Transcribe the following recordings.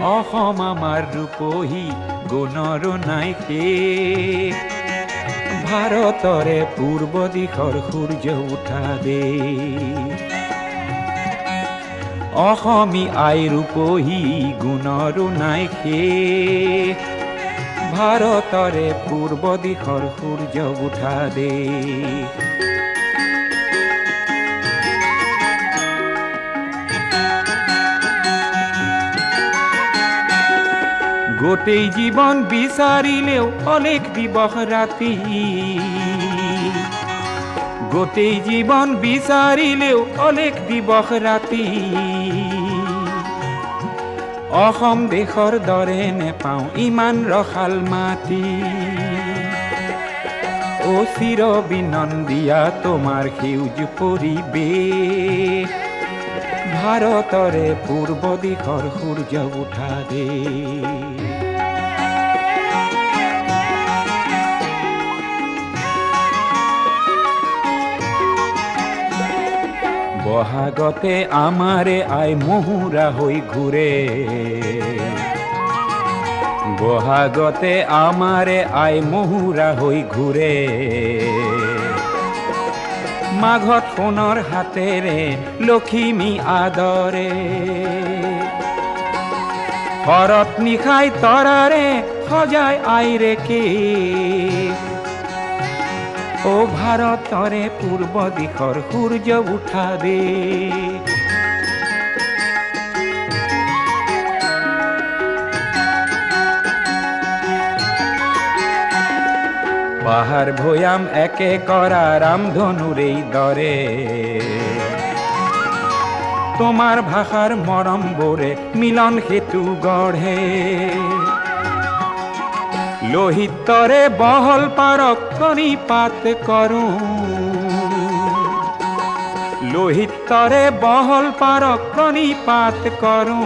অসম আমাৰ ৰূপহী গুণৰ নাই শেষ ভাৰতৰে পূৰ্ব দিশৰ সূৰ্য উঠা দেশ অসমী আই ৰূপহী গুণৰো নাই শেষ ভাৰতৰে পূৰ্ব দিশৰ সূৰ্য উঠা দেশ গোটেই জীৱন বিচাৰিলেও অলেখ দিবস ৰাতি গোটেই জীৱন বিচাৰিলেও অলেখ দিবস ৰাতি অসম দেশৰ দৰে নেপাওঁ ইমান ৰসাল মাটি অ চিৰ বিনন্দিয়া তোমাৰ সেউজ পৰিৱেশ ভাৰতৰে পূৰ্ব দিশৰ সূৰ্য উঠা দেশ বহাগতে আমাৰে আই মহুৰা হৈ ঘূৰে বহাগতে আমাৰে আই মহুৰা হৈ ঘূৰে মাঘত সোণৰ হাতেৰে লখিমী আদৰে শৰত নিশাই তৰাৰে সজাই আইৰে কেশ ও ভাৰতৰে পূৰ্ব দিশৰ সূৰ্য উঠা দেশ পাহাৰ ভৈয়াম একে কৰা ৰামধনুৰেই দৰে তোমাৰ ভাষাৰ মৰমবোৰে মিলন সেতু গঢ়ে লোহিতৰে বহল পাৰক প্ৰণিপাত কৰোঁ লোহিতৰে বহল পাৰক প্ৰণিপাত কৰোঁ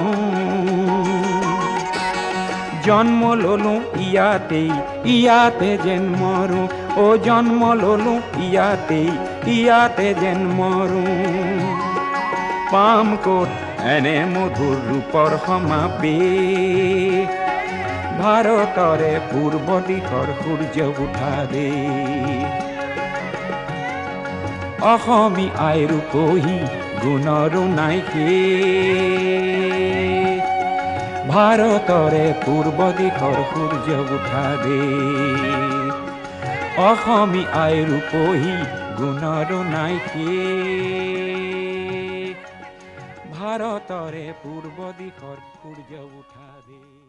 জন্ম ললো ইয়াতে যেন মৰো ও জন্ম ললো ইয়াতে যেন মৰো পাম ক'ত এনে মধুৰ ৰূপৰ সমাবেশ ভাৰতৰে পূৰ্ব দিশৰ সূৰ্য উঠা দেশ অসমী আই ৰূপহী গুণৰো নাই শেষ ভাৰতৰে পূৰ্ব দিশৰ সূৰ্য উঠা দেশ অসমী আই ৰূপহী গুণৰো নাই শেষ ভাৰতৰে পূৰ্ব দিশৰ সূৰ্য উঠা দেশ